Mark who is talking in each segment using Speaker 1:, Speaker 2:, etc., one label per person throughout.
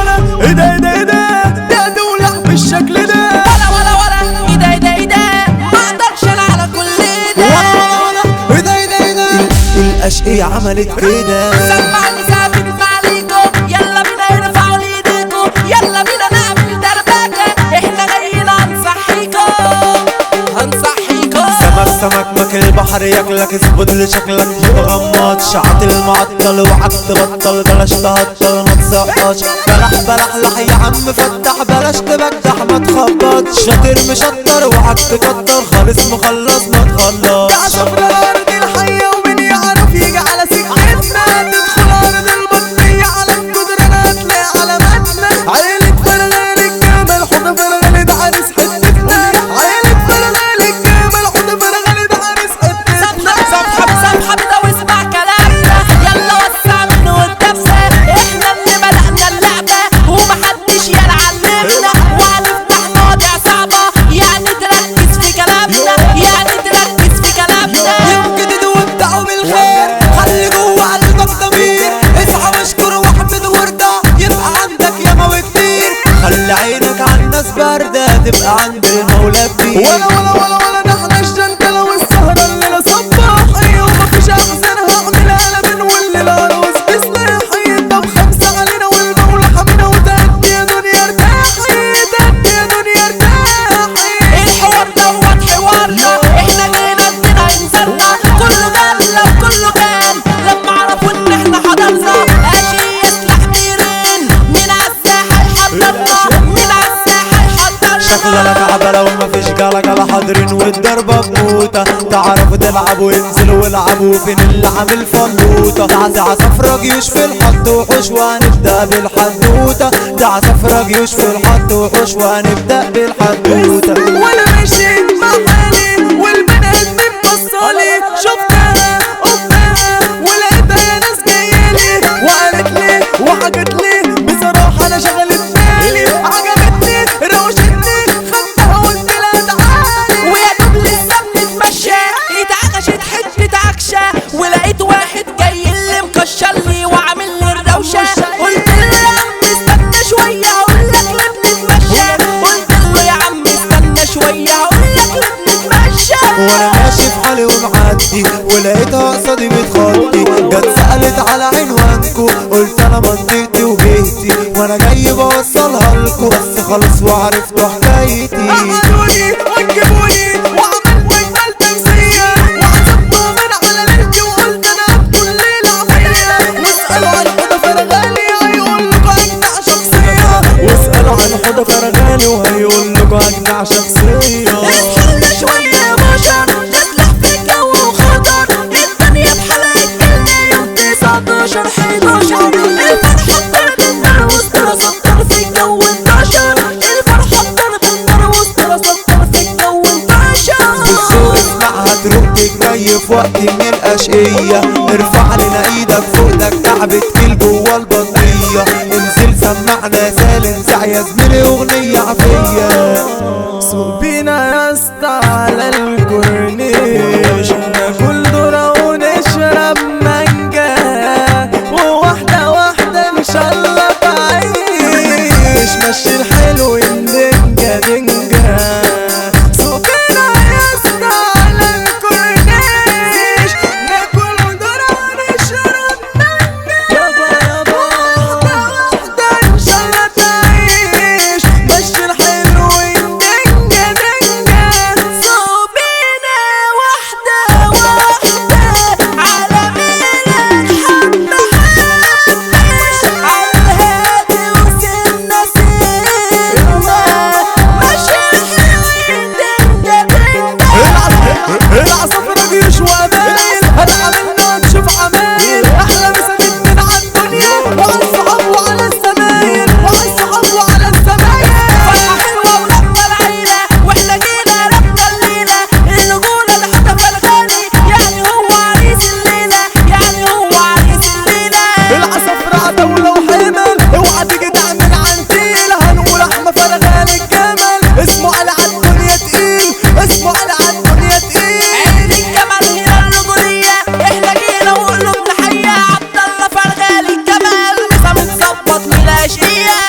Speaker 1: ولا ايه ده ايه ده ايه ده ده دولع بالشكل ده
Speaker 2: ولا ايه ده ايه ده ايه ده ما اقدرش انا على كل ده
Speaker 1: ولا ايه ده ايه ده ايه ده الاشقية عملت كده
Speaker 2: سمعني سافر عليكم يلا بينا ارفعوا ايديكم يلا بينا نعمل دربكة احنا جايين هنصحيكم
Speaker 1: سمك ماك البحر ياكلك اثبت لشكلك متغمض شعت المعطل وعك تبطل بلاش تهطل ما تصحاش بلح يا عم فتح بلاش تبجح ما تخبطش شاطر مشطر وعك تكتر خالص مخلص ما تخلص يا سفر الارض الحية ومين يعرف يجي على سكتنا ندخل ارض البطية على الجدران هتلاقي علاماتنا عيلة فرغال الجمل حوض فرغال ده عريس حتتنا عيلة فرغال الجمل حوض فرغال ده عريس حتتنا
Speaker 2: صفحة بدا واسمع كلامنا يلا وسع من والدبسة احنا اللي بدأنا اللعبة ومحدش يلعلمنا وهنفتح مواضيع صعبة يعني تركز في كلامنا
Speaker 1: يمكن تودعوا بالخير خلي جوه قلبك ضمير اصحى واشكر واحمد وارضى يبقى عندك ياما كتير خلي عينك على الناس باردة تبقى عند المولى كتير ولا نحن الجنتلة والسهرة الليلة صباح ايوه مفيش احزان هعمل قلبين والليلة عروس بسلاح طب خمسة علينا والمولى حمينا وتهدي يا دنيا ارتاحي تهدي يا دنيا ارتاحي
Speaker 2: الحوار دوت حوارنا احنا جينا ادينا انذرنا كله جالنا وكله كان لما عرفوا ان احنا حضرنا اشي يسلح ميرين من عالساحة يحضرنا
Speaker 1: شكلك عبلة ومفيش جلجلة حاضرين والضربة بموتة تعرفوا تلعبوا ينزلوا والعبوا فين اللي عامل فلوطة تعزع صفرة جيوش في الحط وحوش وهنبدأ بالحدوتة تعزع صفرة جيوش في الحط وحوش وهنبدأ بالحدوتة وانا ماشي مع حالي والبنات بتبصلي شفتها قدامها ولقيتها ناس جايالي وقالت لي وحكت لي بصراحة انا شغلت بالي عجبتني روشتني خدتها وقلت لها تعالي
Speaker 2: ويا دوب لسه بنتمشى اتعكشت حتة عكشة ولقيت واحد جاي اللي مكشرلي وعامل لي الروشة قلت له يا عم استنى شوية هقولك ليه بنتمشى قلت له يا عم استنى شوية هقولك ليه بنتمشى
Speaker 1: وانا ماشي في حالي ومعدي ولقيتها قصادي بتخطي جت سألت على عنوانكو قلت انا منطقتي وبيتي وانا جاي بوصلها لكو بس خلاص وعرفتوا حكايتي قعدوني وجبوني وعملت اجمل تمثيل وحسبتوا من على ليلتي وقلت انا هدخل الليلة فيا واسألوا عن حوض فرغالي هيقولكوا اجدع شخصية واسألوا عن حوض فرغالي وهيقولكوا اجدع شخصية
Speaker 2: استنى شوية يا باشا نطلع في الجو وخطر الدنيا بحالها اتكلنا يوم 19 11 الفرحة بطرد النار وسط سطر في الجو انتشر الفرحة بطرد النار وسط سطر في الجو انتشر
Speaker 1: بصوا اسمعها تروح تتكيف وقت من الاشقية ارفع لنا ايدك فوق لك تعبت كيل جوا البطية انزل سمعنا سالم سع يا زميلي اغنية عافية سوق بينا يا اسطى على الكورنيش ناكل ذرة ونشرب مانجا وواحدة واحدة ان شاء الله تعيش مشي الحلو الدنجة دنجة سوق بينا يا اسطى على الكورنيش ناكل ذرة ونشرب مانجا واحدة واحدة ان شاء الله تعيش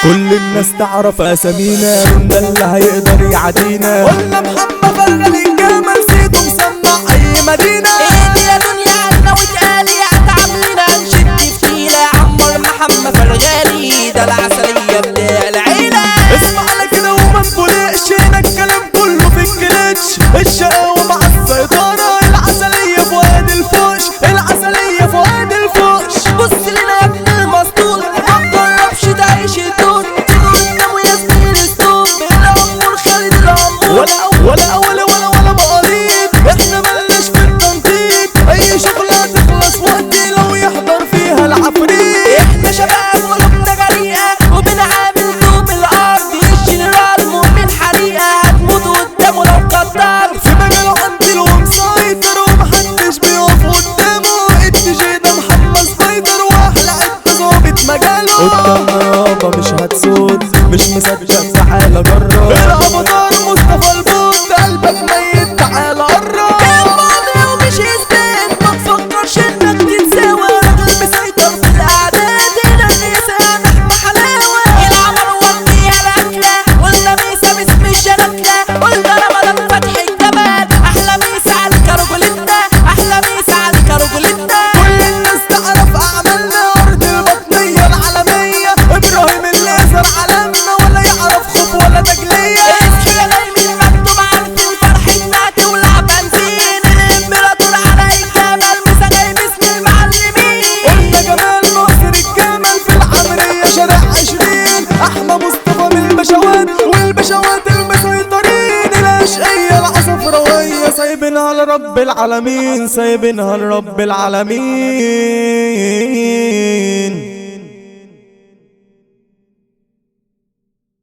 Speaker 1: كل الناس تعرف اسامينا، من ده اللي هيقدر يعدينا. قلنا محمد فرغل الجمل سيده مسمع اي مدينة.
Speaker 2: ايدي يا دنيا عنا وتقالي هتعاملينا نشد فتيلة. عمر محمد فرغالي ده العسلية بتاع العيلة.
Speaker 1: اسمع على كده وما تقولقش، هنا الكلام كله في الكلتش. الشقاوة مع السيطرة، العسلية في واد الفوش، العسلية في واد الفوش.
Speaker 2: بص لنا يا ابن المسطول، متجربش تعيش الدون. تيجي قدامه يا زميل السوق بالأمور خالد الأمور.
Speaker 1: ولا مقاليد، احنا ملناش في التنطيط. اي شغلة تخلص وقتي لو يحضر فيها العفريت.
Speaker 2: احنا شباب قلوبنا جريئة وبنعامل دوب الأرض. الجنرال مؤمن حريقة هتموت قدامه لو قدر.
Speaker 1: في مجاله عندي ومسيطر ومحدش بيقف قدامه. الديجي ده محمد سبايدر واحلى عدة ظابط مجاله. قدامنا يابا مش هتسود، مش مصدق تعالى جرب. الابطار مصطفى البوت، قلبك ميت تعالى قرب.
Speaker 2: الماضي ومش إثبات، ما تفكرش إنك تتساوى. راجل مسيطر في الأعداد، هنا النساء نحن حلاوة. العمر وقتي على أكلة، قلنا ميسا باسم الشلكلة. قلنا رمضان فتح الجبل، أحلى ميسا عليك رجولتنا، أحلى ميسا عليك رجولتنا.
Speaker 1: كل الناس تعرف أعمالنا، أرض البطنية العالمية. إبراهيم اللي يظهر علمنا، ولا يعرف خوف ولا تجلية.
Speaker 2: اصحي يا نايم المكتوب، عارف الفرح إنها تولع بنزين. الإمبراطور على الجبل، ميسا جاي باسم المعلمين.
Speaker 1: قلنا جمال ناصر الجمل في العمرية شارع 20. أحمى مصطفى من البشوات، والبشوات المسيطرين. الأشقية العصفراوية سايبينها لرب العالمين، سايبينها لرب العالمين.